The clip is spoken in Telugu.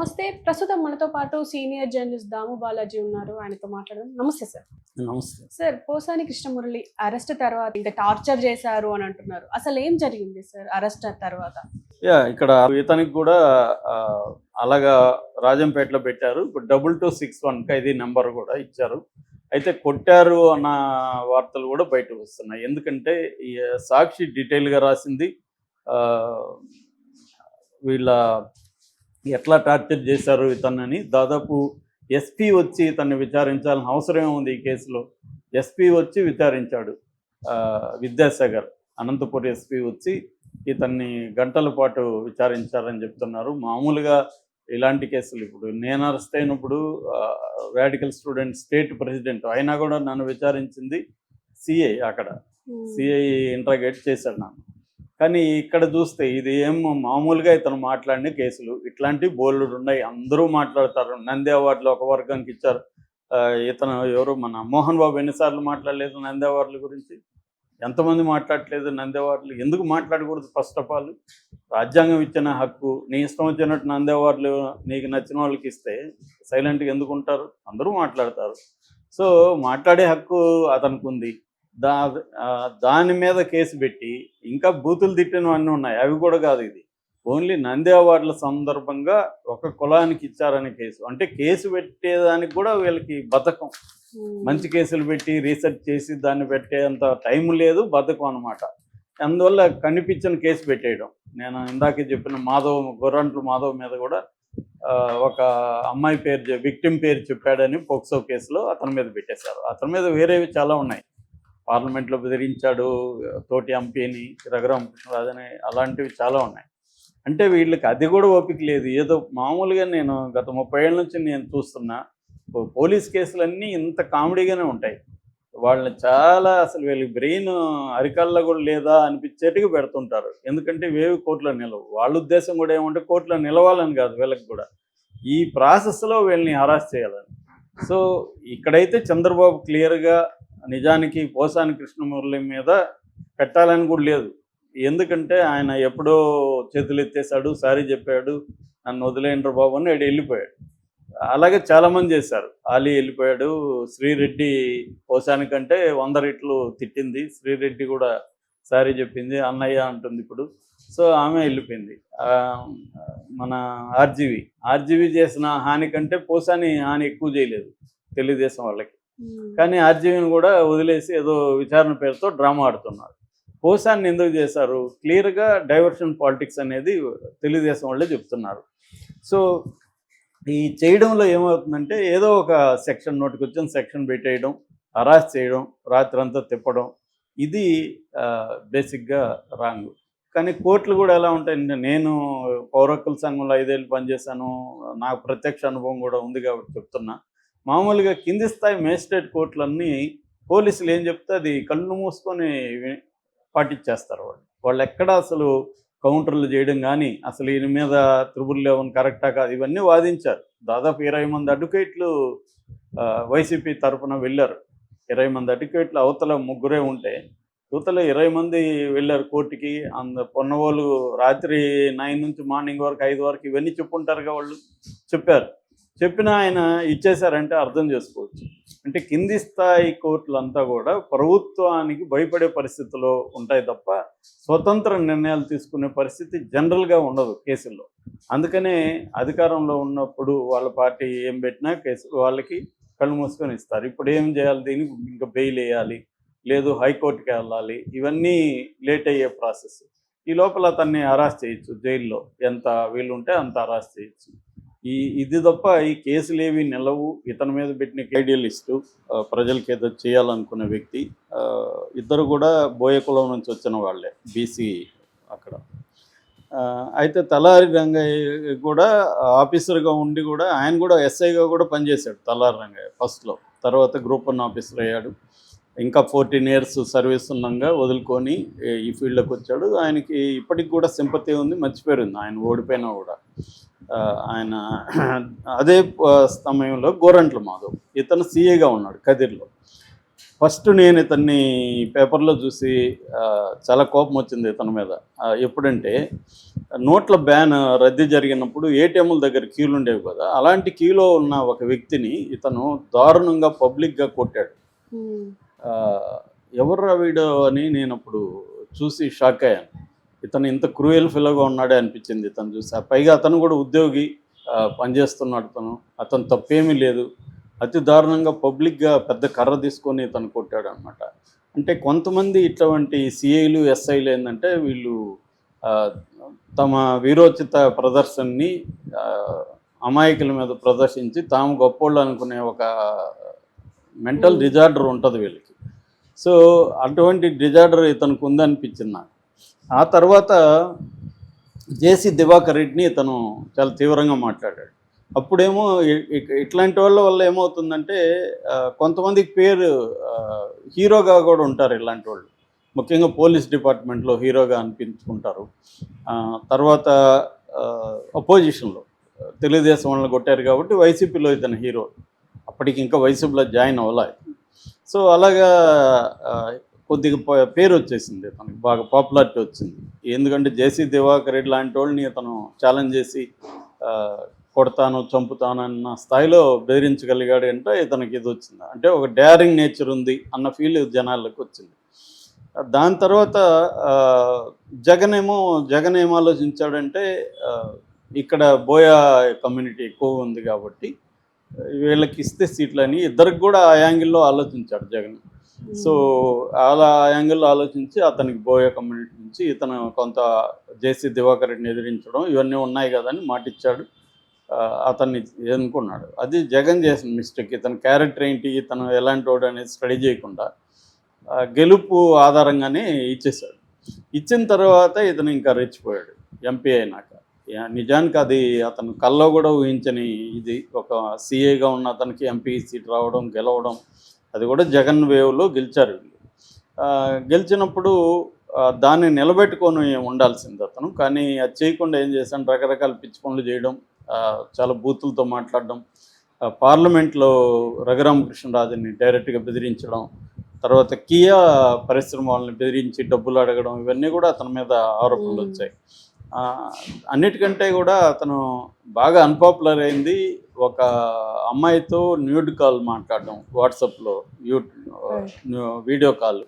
నమస్తే. ప్రస్తుతం మనతో పాటు సీనియర్ జర్నలిస్ట్ దాము బాలాజీ ఉన్నారు. ఆయనతో మాట్లాడదాం. నమస్తే సార్. నమస్తే. సార్, పోసాని కృష్ణమురళి అరెస్ట్ తర్వాత ఇంకా టార్చర్ చేశారు అని అంటున్నారు. అసలు ఏం జరిగింది సార్ అరెస్ట్ తర్వాత? ఇక్కడ ఇతనికి కూడా అలాగా రాజంపేటలో పెట్టారు. ఇప్పుడు 2261 ఖైదీ నెంబర్ కూడా ఇచ్చారు. అయితే కొట్టారు అన్న వార్తలు కూడా బయటకు వస్తున్నాయి. ఎందుకంటే ఈ సాక్షి డీటెయిల్గా రాసింది వీళ్ళ ఎట్లా టార్చర్ చేశారు ఇతన్నని. దాదాపు ఎస్పీ వచ్చి ఇతన్ని విచారించాల్సిన అవసరం ఉంది ఈ కేసులో. ఎస్పీ వచ్చి విచారించాడు. విద్యాసాగర్ అనంతపురం ఎస్పీ వచ్చి ఇతన్ని గంటల పాటు విచారించారని చెప్తున్నారు. మామూలుగా ఇలాంటి కేసులు ఇప్పుడు నేను అరెస్ట్ అయినప్పుడు రాడికల్ స్టూడెంట్ స్టేట్ ప్రెసిడెంట్ అయినా కూడా నన్ను విచారించింది సిఐ. అక్కడ సిఐ ఇంట్రాగేట్ చేశాడు నన్ను. కానీ ఇక్కడ చూస్తే ఇది ఏం మామూలుగా ఇతను మాట్లాడిన కేసులు ఇట్లాంటివి బోల్డ్ ఉన్నాయి. అందరూ మాట్లాడతారు. నంది అవార్డులు ఒక వర్గానికి ఇచ్చారు. ఇతను ఎవరు మన మోహన్ బాబు ఎన్నిసార్లు మాట్లాడలేదు నంది అవార్డుల గురించి? ఎంతమంది మాట్లాడలేదు నంది అవార్డులు? ఎందుకు మాట్లాడకూడదు? ఫస్ట్ ఆఫ్ ఆల్ రాజ్యాంగం ఇచ్చిన హక్కు. నీ ఇష్టం వచ్చినట్టు నంది అవార్డులు నీకు నచ్చిన వాళ్ళకి ఇస్తే సైలెంట్గా ఎందుకు ఉంటారు? అందరూ మాట్లాడతారు. సో మాట్లాడే హక్కు అతనికి ఉంది. దాని మీద కేసు పెట్టి ఇంకా బూతులు తిట్టినవన్నీ ఉన్నాయి. అవి కూడా కాదు, ఇది ఓన్లీ నంది అవార్డుల సందర్భంగా ఒక కులానికి ఇచ్చారనే కేసు. అంటే కేసు పెట్టేదానికి కూడా వీళ్ళకి బద్ధకం. మంచి కేసులు పెట్టి రీసెర్చ్ చేసి దాన్ని పెట్టేంత టైం లేదు, బద్ధకం అనమాట. అందువల్ల కనిపించిన కేసు పెట్టేయడం. నేను ఇందాకే చెప్పిన గొర్రంట్ల మాధవ్ మీద కూడా ఒక అమ్మాయి పేరు విక్టిమ్ పేరు చెప్పాడని పోక్సో కేసులో అతని మీద పెట్టేశారు. అతని మీద వేరేవి చాలా ఉన్నాయి. పార్లమెంట్లో బెదిరించాడు తోటి ఎంపీని, రఘురామ కృష్ణరాజని, అలాంటివి చాలా ఉన్నాయి. అంటే వీళ్ళకి అది కూడా ఓపిక లేదు. ఏదో మామూలుగా నేను గత 30 ఏళ్ళ నుంచి నేను చూస్తున్నా పోలీస్ కేసులన్నీ ఇంత కామెడీగానే ఉంటాయి. వాళ్ళని చాలా అసలు వీళ్ళకి బ్రెయిన్ అరికల్లో కూడా లేదా అనిపించేట్టుగా పెడుతుంటారు. ఎందుకంటే ఇవేవి కోర్టులో నిలవు. వాళ్ళ ఉద్దేశం కూడా ఏమంటే కోర్టులో నిలవాలని కాదు, వీళ్ళకి కూడా ఈ ప్రాసెస్లో వీళ్ళని హరాస్ చేయాలని. సో ఇక్కడైతే చంద్రబాబు క్లియర్గా నిజానికి పోసాని కృష్ణమురళి మీద పెట్టాలని కూడా లేదు. ఎందుకంటే ఆయన ఎప్పుడో చేతులు ఎత్తేసాడు, సారీ చెప్పాడు, నన్ను వదిలేండ్రు బాబు అని వెళ్ళిపోయాడు. అలాగే చాలామంది చేశారు. ఆలీ వెళ్ళిపోయాడు. శ్రీరెడ్డి పోసాని కంటే 100 రెట్లు తిట్టింది. శ్రీరెడ్డి కూడా సారీ చెప్పింది, అన్నయ్య అంటుంది ఇప్పుడు. సో ఆమె వెళ్ళిపోయింది. మన ఆర్జీవి చేసిన హాని కంటే పోసాని హాని ఎక్కువ చేయలేదు తెలుగుదేశం వాళ్ళకి. కానీ ఆర్జీవిని కూడా వదిలేసి ఏదో విచారణ పేరుతో డ్రామా ఆడుతున్నారు. పోసాన్ని ఎందుకు చేశారు? క్లియర్గా డైవర్షన్ పాలిటిక్స్ అనేది తెలుగుదేశం వాళ్ళే చెప్తున్నారు. సో ఈ చేయడంలో ఏమవుతుందంటే ఏదో ఒక సెక్షన్ నోటికి వచ్చిన సెక్షన్ పెట్టేయడం, హరాస్ చేయడం, రాత్రంతా తిప్పడం, ఇది బేసిక్గా రాంగ్. కానీ కోర్టులు కూడా ఎలా ఉంటాయంటే, నేను పౌర హక్కుల సంఘంలో 5 ఏళ్ళు పనిచేశాను, నాకు ప్రత్యక్ష అనుభవం కూడా ఉంది కాబట్టి చెప్తున్నా. మామూలుగా కింది స్థాయి మేజిస్ట్రేట్ కోర్టులన్నీ పోలీసులు ఏం చెప్తే అది కళ్ళు మూసుకొని పాటించేస్తారు. వాళ్ళు ఎక్కడ అసలు కౌంటర్లు చేయడం కానీ, అసలు ఈయన మీద 11 కరెక్టా కాదు, ఇవన్నీ వాదించారు. దాదాపు 20 మంది అడ్వకేట్లు వైసీపీ తరఫున వెళ్ళారు. 20 మంది అడ్వకేట్లు, అవతల ముగ్గురే ఉంటే యువతలో 20 మంది వెళ్ళారు కోర్టుకి. పొన్నవాళ్ళు రాత్రి 9 నుంచి మార్నింగ్ వరకు 5 వరకు ఇవన్నీ చెప్పుంటారుగా, వాళ్ళు చెప్పిన ఆయన ఇచ్చేశారంటే అర్థం చేసుకోవచ్చు. అంటే కింది స్థాయి కోర్టులంతా కూడా ప్రభుత్వానికి భయపడే పరిస్థితిలో ఉంటాయి తప్ప స్వతంత్ర నిర్ణయాలు తీసుకునే పరిస్థితి జనరల్గా ఉండదు కేసుల్లో. అందుకనే అధికారంలో ఉన్నప్పుడు వాళ్ళ పార్టీ ఏం పెట్టినా కేసులు వాళ్ళకి కళ్ళు మూసుకొని ఇస్తారు. ఇప్పుడు ఏం చేయాలి? దీనికి ఇంకా బెయిల్ వేయాలి, లేదు హైకోర్టుకి వెళ్ళాలి, ఇవన్నీ లేట్ అయ్యే ప్రాసెస్. ఈ లోపల అతన్ని అరెస్ట్ చేయొచ్చు, జైల్లో ఎంత వీలుంటే అంత అరెస్ట్ చేయొచ్చు. ఇది తప్ప ఈ కేసులు ఏవి నిలవు. ఇతని మీద పెట్టిన ఐడియలిస్టు, ప్రజలకి ఏదో చేయాలనుకునే వ్యక్తి, ఇద్దరు కూడా బోయ కులం నుంచి వచ్చిన వాళ్ళే, బీసీ అక్కడ. అయితే తలారి రంగయ్య కూడా ఆఫీసర్గా ఉండి కూడా ఆయన కూడా ఎస్ఐగా కూడా పనిచేశాడు తలారి రంగయ్య ఫస్ట్లో. తర్వాత గ్రూప్ 1 ఆఫీసర్ అయ్యాడు. ఇంకా 14 ఇయర్స్ సర్వీస్ ఉన్నాగా వదులుకొని ఈ ఫీల్డ్లోకి వచ్చాడు. ఆయనకి ఇప్పటికి కూడా సింపతి ఉంది, మంచి పేరు ఉంది. ఆయన ఓడిపోయినా కూడా ఆయన అదే సమయంలో గోరంట్ల మాధవ్ ఇతను సీఏగా ఉన్నాడు కదిర్లో. ఫస్ట్ నేను ఇతన్ని పేపర్లో చూసి చాలా కోపం వచ్చింది ఇతని మీద. ఎప్పుడంటే నోట్ల బ్యాన్ రద్దు జరిగినప్పుడు ఏటీఎంల దగ్గర క్యూలు ఉండేవి కదా, అలాంటి క్యూలో ఉన్న ఒక వ్యక్తిని ఇతను దారుణంగా పబ్లిక్గా కొట్టాడు. ఎవర్రా వీడు అని నేను అప్పుడు చూసి షాక్ అయ్యాను. ఇతను ఇంత క్రూయల్ ఫెలోగా ఉన్నాడే అనిపించింది ఇతను చూసి. పైగా అతను కూడా ఉద్యోగి, పనిచేస్తున్నాడు. అతను తప్పేమీ లేదు. అతి దారుణంగా పబ్లిక్గా పెద్ద కర్ర తీసుకొని ఇతను కొట్టాడు అనమాట. అంటే కొంతమంది ఇటువంటి సిఐలు ఎస్ఐలు ఏంటంటే వీళ్ళు తమ వీరోచిత ప్రదర్శనని అమాయకుల మీద ప్రదర్శించి తాము గొప్పోళ్ళు అనుకునే ఒక మెంటల్ డిజార్డర్ ఉంటుంది వీళ్ళకి. సో అటువంటి డిజార్డర్ ఇతనికి ఉందనిపించింది నాకు. ఆ తర్వాత జేసీ దివాకర్ రెడ్డిని ఇతను చాలా తీవ్రంగా మాట్లాడాడు. అప్పుడేమో ఇట్లాంటి వాళ్ళ వల్ల ఏమవుతుందంటే కొంతమందికి పేరు హీరోగా కూడా ఉంటారు ఇలాంటి వాళ్ళు. ముఖ్యంగా పోలీస్ డిపార్ట్మెంట్లో హీరోగా అనిపించుకుంటారు. తర్వాత అపోజిషన్లో తెలుగుదేశం వాళ్ళని కొట్టారు కాబట్టి వైసీపీలో ఇతను హీరో. అప్పటికి ఇంకా వైసీపీలో జాయిన్ అవ్వలే. సో అలాగా కొద్దిగా పేరు వచ్చేసింది, తనకి బాగా పాపులారిటీ వచ్చింది. ఎందుకంటే జేసీ దివాకర్ రెడ్డి లాంటి వాళ్ళని ఇతను ఛాలెంజ్ చేసి కొడతాను చంపుతాను అన్న స్థాయిలో బెదిరించగలిగాడు అంటే ఇతనికి ఇది వచ్చింది. అంటే ఒక డేరింగ్ నేచర్ ఉంది అన్న ఫీల్ జనాలకు వచ్చింది. దాని తర్వాత జగన్ ఏం ఆలోచించాడంటే ఇక్కడ బోయా కమ్యూనిటీ ఎక్కువ ఉంది కాబట్టి వీళ్ళకి ఇస్తే సీట్లని ఇద్దరికి కూడా ఆ యాంగిల్లో ఆలోచించాడు జగన్. సో అలా ఆ యాంగిల్లో ఆలోచించి అతనికి బోయా కమ్యూనిటీ నుంచి ఇతను కొంత జేసీ దివాకర్ రెడ్డిని ఎదిరించడం ఇవన్నీ ఉన్నాయి కదా అని మాటిచ్చాడు. అతన్ని అనుకున్నాడు. అది జగన్ చేసిన మిస్టేక్. ఇతని క్యారెక్టర్ ఏంటి, ఇతను ఎలాంటి వాడు అనేది స్టడీ చేయకుండా గెలుపు ఆధారంగానే ఇచ్చేశాడు. ఇచ్చిన తర్వాత ఇతను ఇంకా రెచ్చిపోయాడు ఎంపీ అయినాక. నిజానికి అది అతను కల్లో కూడా ఊహించని ఇది. ఒక సీఏగా ఉన్న అతనికి ఎంపీ సీట్ రావడం, గెలవడం, అది కూడా జగన్ వేవ్లో గెలిచారు వీళ్ళు. గెలిచినప్పుడు దాన్ని నిలబెట్టుకొని ఉండాల్సింది అతను. కానీ అది చేయకుండా ఏం చేశాను, రకరకాల పిచ్చి పనులు చేయడం, చాలా బూతులతో మాట్లాడడం, పార్లమెంట్లో రఘురామకృష్ణరాజుని డైరెక్ట్గా బెదిరించడం, తర్వాత కియా పరిశ్రమ వాళ్ళని బెదిరించి డబ్బులు అడగడం, ఇవన్నీ కూడా అతని మీద ఆరోపణలు వచ్చాయి. అన్నిటికంటే కూడా అతను బాగా అన్పాపులర్ అయింది ఒక అమ్మాయితో న్యూడ్ కాల్ మాట్లాడడం, వాట్సాప్లో వీడియో కాల్.